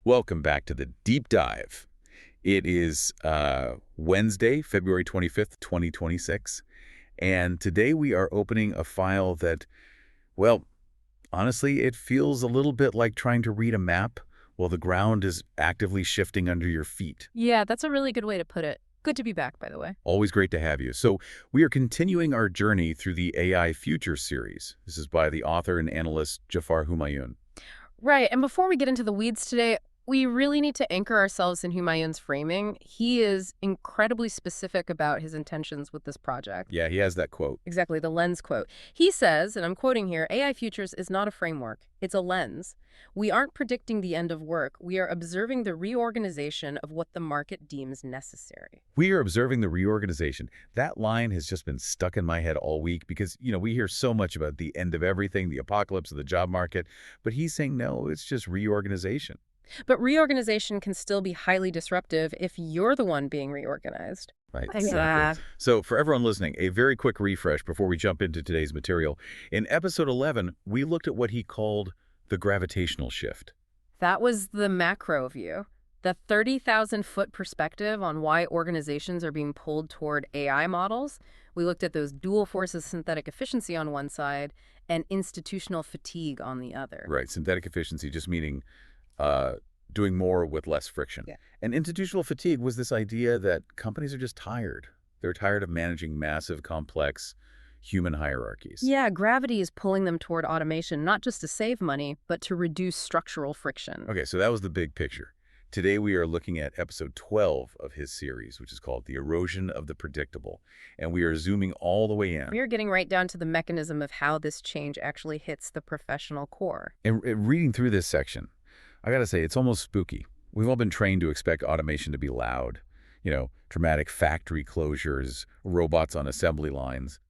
Welcome back to the Deep Dive. It is Wednesday, February 25th, 2026, and today we are opening a file that, well, honestly, it feels a little bit like trying to read a map while the ground is actively shifting under your feet. Yeah, that's a really good way to put it. Good to be back, by the way. Always great to have you. So we are continuing our journey through the AI Futures series. This is by the author and analyst Jafar Humayun. Right, and before we get into the weeds today, we really need to anchor ourselves in Humayun's framing. He is incredibly specific about his intentions with this project. Yeah, he has that quote. Exactly, the lens quote. He says, and I'm quoting here, AI Futures is not a framework, it's a lens. We aren't predicting the end of work, we are observing the reorganization of what the market deems necessary. We are observing the reorganization. That line has just been stuck in my head all week because, we hear so much about the end of everything, the apocalypse of the job market, but he's saying, no, it's just reorganization. But reorganization can still be highly disruptive if you're the one being reorganized. Right. Exactly. So for everyone listening, a very quick refresh before we jump into today's material. In episode 11, we looked at what he called the gravitational shift. That was the macro view, the 30,000-foot perspective on why organizations are being pulled toward AI models. We looked at those dual forces, synthetic efficiency on one side and institutional fatigue on the other. Right. Synthetic efficiency just meaning doing more with less friction. Yeah. And institutional fatigue was this idea that companies are just tired. They're tired of managing massive, complex human hierarchies. Yeah, gravity is pulling them toward automation, not just to save money, but to reduce structural friction. Okay, so that was the big picture. Today we are looking at episode 12 of his series, which is called The Erosion of the Predictable. And we are zooming all the way in. We are getting right down to the mechanism of how this change actually hits the professional core. And reading through this section, I gotta say, it's almost spooky. We've all been trained to expect automation to be loud. Dramatic factory closures, robots on assembly lines.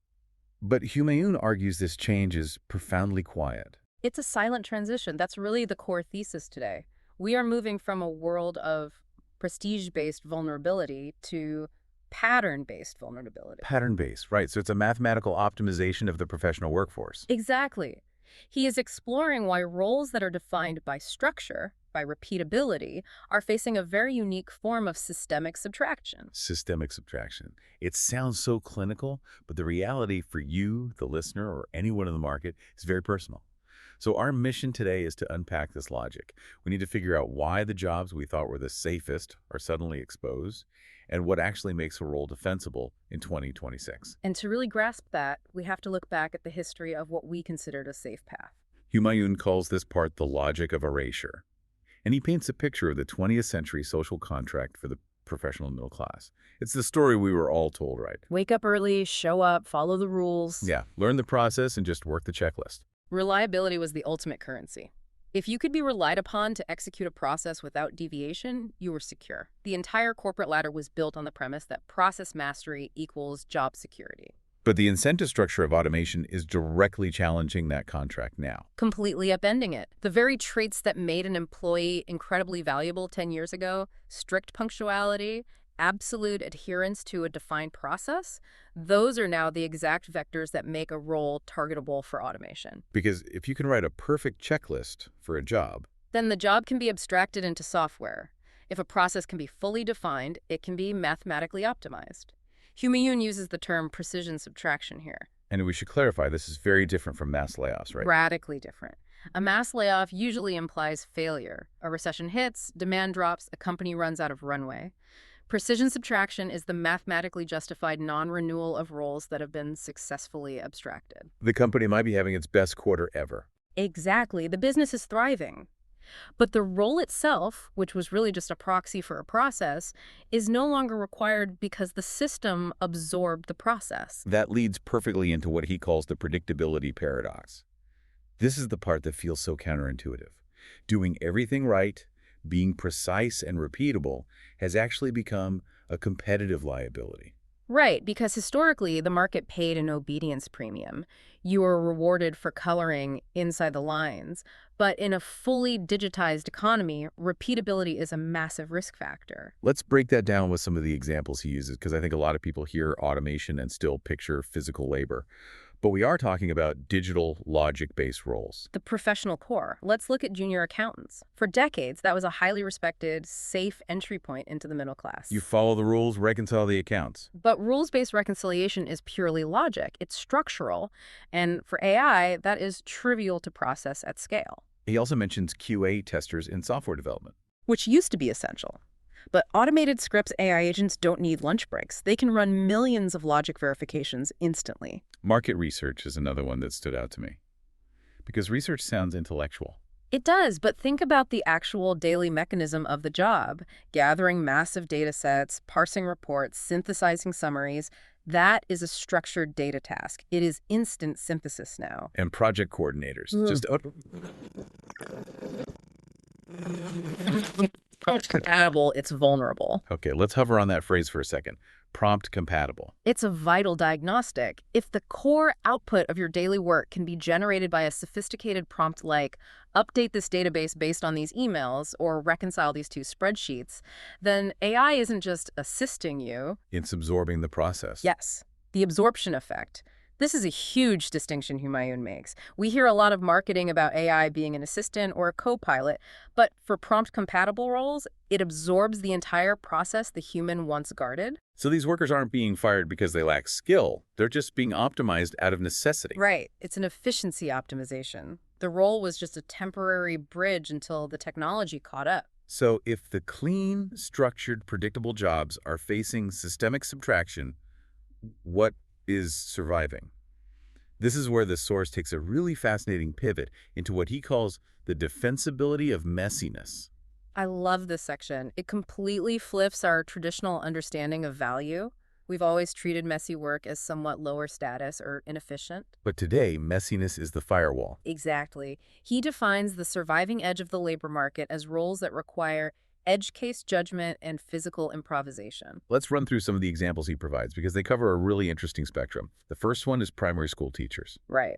But Humayun argues this change is profoundly quiet. It's a silent transition. That's really the core thesis today. We are moving from a world of prestige-based vulnerability to pattern-based vulnerability. Pattern-based, right. So it's a mathematical optimization of the professional workforce. Exactly. He is exploring why roles that are defined by structure, by repeatability, are facing a very unique form of systemic subtraction. Systemic subtraction. It sounds so clinical, but the reality for you, the listener, or anyone in the market is very personal. So our mission today is to unpack this logic. We need to figure out why the jobs we thought were the safest are suddenly exposed, and what actually makes a role defensible in 2026. And to really grasp that, we have to look back at the history of what we considered a safe path. Humayun calls this part the logic of erasure. And he paints a picture of the 20th century social contract for the professional middle class. It's the story we were all told, right? Wake up early, show up, follow the rules. Yeah, learn the process and just work the checklist. Reliability was the ultimate currency. If you could be relied upon to execute a process without deviation, you were secure. The entire corporate ladder was built on the premise that process mastery equals job security. But the incentive structure of automation is directly challenging that contract now. Completely upending it. The very traits that made an employee incredibly valuable 10 years ago, strict punctuality, absolute adherence to a defined process, those are now the exact vectors that make a role targetable for automation. Because if you can write a perfect checklist for a job, then the job can be abstracted into software. If a process can be fully defined, it can be mathematically optimized. Humayun uses the term precision subtraction here. and we should clarify, this is very different from mass layoffs, right? Radically different. A mass layoff usually implies failure. A recession hits, demand drops, a company runs out of runway. Precision subtraction is the mathematically justified non-renewal of roles that have been successfully abstracted. The company might be having its best quarter ever. Exactly. The business is thriving. But the role itself, which was really just a proxy for a process, is no longer required because the system absorbed the process. That leads perfectly into what he calls the predictability paradox. This is the part that feels so counterintuitive. Doing everything right, being precise and repeatable, has actually become a competitive liability. Right, because historically, the market paid an obedience premium. You were rewarded for coloring inside the lines. But in a fully digitized economy, repeatability is a massive risk factor. Let's break that down with some of the examples he uses, because I think a lot of people hear automation and still picture physical labor. But we are talking about digital logic-based roles. The professional core. Let's look at junior accountants. For decades, that was a highly respected, safe entry point into the middle class. You follow the rules, reconcile the accounts. But rules-based reconciliation is purely logic. It's structural. And for AI, that is trivial to process at scale. He also mentions QA testers in software development. Which used to be essential. But automated scripts AI agents don't need lunch breaks. They can run millions of logic verifications instantly. Market research is another one that stood out to me. Because research sounds intellectual. It does, but think about the actual daily mechanism of the job. Gathering massive data sets, parsing reports, synthesizing summaries. That is a structured data task. It is instant synthesis now. And project coordinators. Prompt compatible, it's vulnerable. Okay, let's hover on that phrase for a second. Prompt compatible. It's a vital diagnostic. If the core output of your daily work can be generated by a sophisticated prompt like, update this database based on these emails or reconcile these two spreadsheets, then AI isn't just assisting you. It's absorbing the process. Yes, the absorption effect. This is a huge distinction Humayun makes. We hear a lot of marketing about AI being an assistant or a co-pilot, but for prompt-compatible roles, it absorbs the entire process the human once guarded. So these workers aren't being fired because they lack skill. They're just being optimized out of necessity. Right. It's an efficiency optimization. The role was just a temporary bridge until the technology caught up. So if the clean, structured, predictable jobs are facing systemic subtraction, what is surviving? This is where the source takes a really fascinating pivot into what he calls the defensibility of messiness. I love this section. It completely flips our traditional understanding of value. We've always treated messy work as somewhat lower status or inefficient. But today, messiness is the firewall. Exactly. He defines the surviving edge of the labor market as roles that require edge case judgment and physical improvisation. Let's run through some of the examples he provides because they cover a really interesting spectrum. The first one is primary school teachers. Right.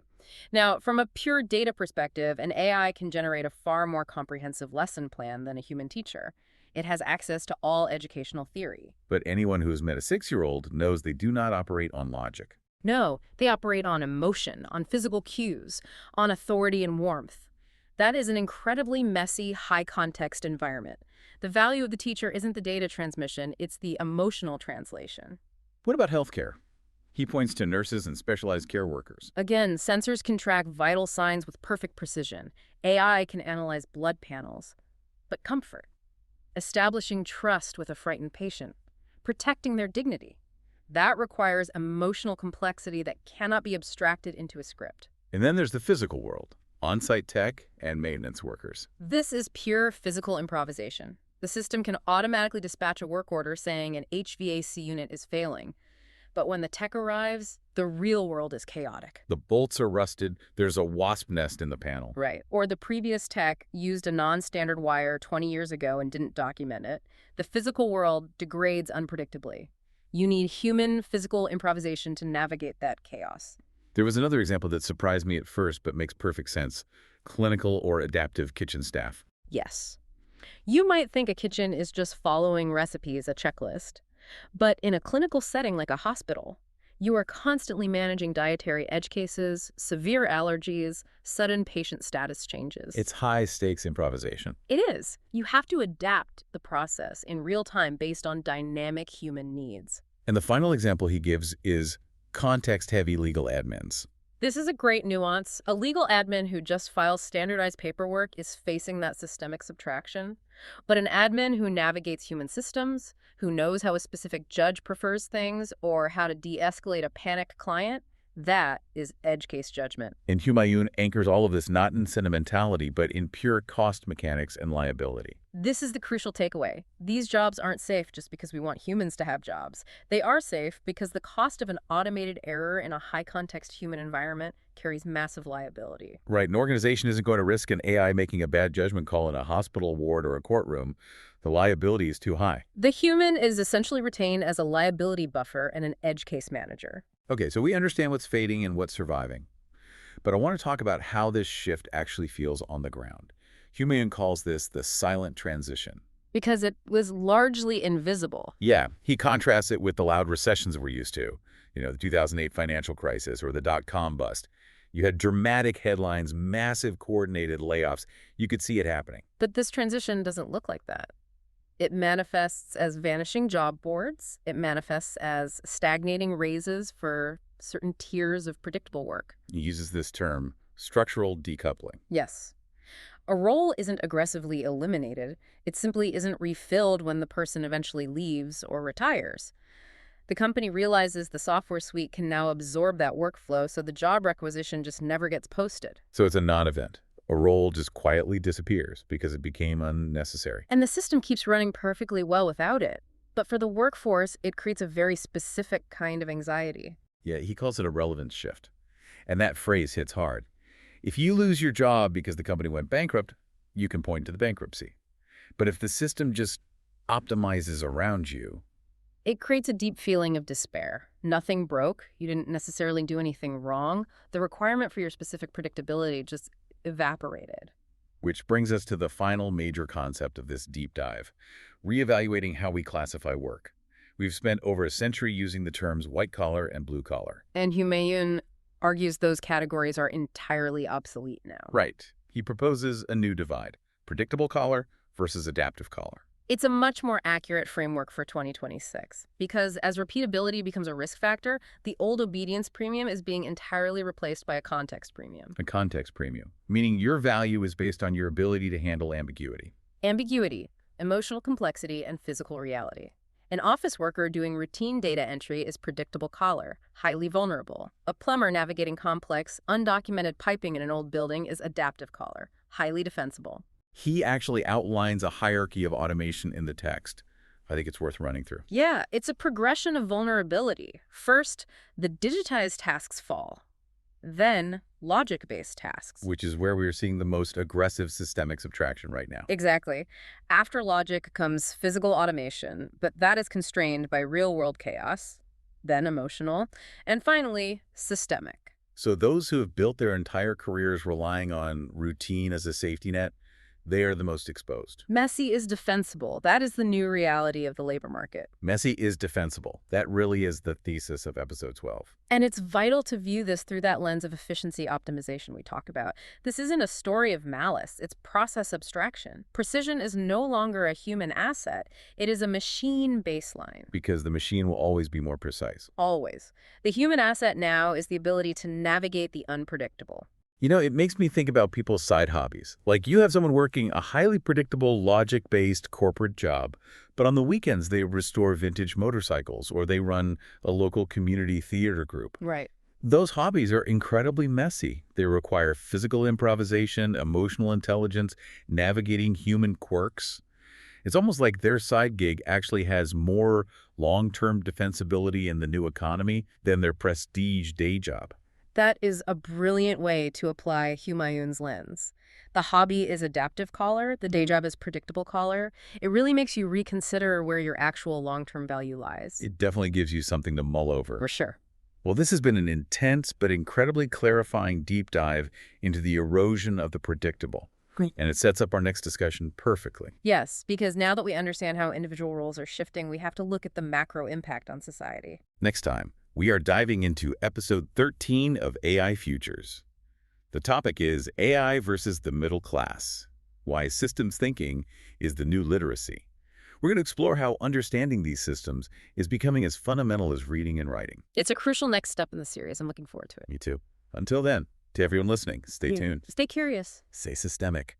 Now, from a pure data perspective, an AI can generate a far more comprehensive lesson plan than a human teacher. It has access to all educational theory. But anyone who has met a 6-year-old knows they do not operate on logic. No, they operate on emotion, on physical cues, on authority and warmth. That is an incredibly messy, high-context environment. The value of the teacher isn't the data transmission, it's the emotional translation. What about healthcare? He points to nurses and specialized care workers. Again, sensors can track vital signs with perfect precision. AI can analyze blood panels. But comfort, establishing trust with a frightened patient, protecting their dignity, that requires emotional complexity that cannot be abstracted into a script. And then there's the physical world, on-site tech and maintenance workers. This is pure physical improvisation. The system can automatically dispatch a work order saying an HVAC unit is failing. But when the tech arrives, the real world is chaotic. The bolts are rusted, there's a wasp nest in the panel. Right. Or the previous tech used a non-standard wire 20 years ago and didn't document it. The physical world degrades unpredictably. You need human physical improvisation to navigate that chaos. There was another example that surprised me at first but makes perfect sense. Clinical or adaptive kitchen staff. Yes. You might think a kitchen is just following recipes, a checklist. But in a clinical setting like a hospital, you are constantly managing dietary edge cases, severe allergies, sudden patient status changes. It's high-stakes improvisation. It is. You have to adapt the process in real time based on dynamic human needs. And the final example he gives is context-heavy legal admins. This is a great nuance. A legal admin who just files standardized paperwork is facing that systemic subtraction. But an admin who navigates human systems, who knows how a specific judge prefers things, or how to de-escalate a panicked client, that is edge case judgment. And Humayun anchors all of this not in sentimentality, but in pure cost mechanics and liability. This is the crucial takeaway. These jobs aren't safe just because we want humans to have jobs. They are safe because the cost of an automated error in a high-context human environment carries massive liability. Right. An organization isn't going to risk an AI making a bad judgment call in a hospital ward or a courtroom. The liability is too high. The human is essentially retained as a liability buffer and an edge case manager. Okay, so we understand what's fading and what's surviving. But I want to talk about how this shift actually feels on the ground. Humayun calls this the silent transition. Because it was largely invisible. Yeah, he contrasts it with the loud recessions we're used to. The 2008 financial crisis or the dot-com bust. You had dramatic headlines, massive coordinated layoffs. You could see it happening. But this transition doesn't look like that. It manifests as vanishing job boards. It manifests as stagnating raises for certain tiers of predictable work. He uses this term, structural decoupling. Yes. A role isn't aggressively eliminated. It simply isn't refilled when the person eventually leaves or retires. The company realizes the software suite can now absorb that workflow, so the job requisition just never gets posted. So it's a non-event. A role just quietly disappears because it became unnecessary. And the system keeps running perfectly well without it. But for the workforce, it creates a very specific kind of anxiety. Yeah, he calls it a relevance shift. And that phrase hits hard. If you lose your job because the company went bankrupt, you can point to the bankruptcy. But if the system just optimizes around you, It creates a deep feeling of despair. Nothing broke. You didn't necessarily do anything wrong. The requirement for your specific predictability just evaporated. which brings us to the final major concept of this deep dive, reevaluating how we classify work. We've spent over a century using the terms white collar and blue collar. And Humayun argues those categories are entirely obsolete now. Right. He proposes a new divide, predictable collar versus adaptive collar. It's a much more accurate framework for 2026 because as repeatability becomes a risk factor, the old obedience premium is being entirely replaced by a context premium. A context premium, meaning your value is based on your ability to handle ambiguity. Ambiguity, emotional complexity, and physical reality. An office worker doing routine data entry is predictable collar, highly vulnerable. A plumber navigating complex, undocumented piping in an old building is adaptive collar, highly defensible. He actually outlines a hierarchy of automation in the text. I think it's worth running through. Yeah, it's a progression of vulnerability. First, the digitized tasks fall. Then, logic-based tasks. Which is where we're seeing the most aggressive systemic subtraction right now. Exactly. After logic comes physical automation, but that is constrained by real-world chaos, then emotional, and finally, systemic. So those who have built their entire careers relying on routine as a safety net, they are the most exposed. Messy is defensible. That is the new reality of the labor market. Messy is defensible. That really is the thesis of episode 12. And it's vital to view this through that lens of efficiency optimization we talk about. This isn't a story of malice. It's process abstraction. Precision is no longer a human asset. It is a machine baseline. Because the machine will always be more precise. Always. The human asset now is the ability to navigate the unpredictable. It makes me think about people's side hobbies. Like you have someone working a highly predictable, logic-based corporate job, but on the weekends they restore vintage motorcycles or they run a local community theater group. Right. Those hobbies are incredibly messy. They require physical improvisation, emotional intelligence, navigating human quirks. It's almost like their side gig actually has more long-term defensibility in the new economy than their prestige day job. That is a brilliant way to apply Humayun's lens. The hobby is adaptive collar, the day job is predictable collar. It really makes you reconsider where your actual long-term value lies. It definitely gives you something to mull over. For sure. Well, this has been an intense but incredibly clarifying deep dive into the erosion of the predictable. Great. And it sets up our next discussion perfectly. Yes, because now that we understand how individual roles are shifting, we have to look at the macro impact on society. Next time, we are diving into episode 13 of AI Futures. The topic is AI versus the middle class, why systems thinking is the new literacy. We're going to explore how understanding these systems is becoming as fundamental as reading and writing. It's a crucial next step in the series. I'm looking forward to it. Me too. Until then, to everyone listening, stay tuned. Stay curious. Stay systemic.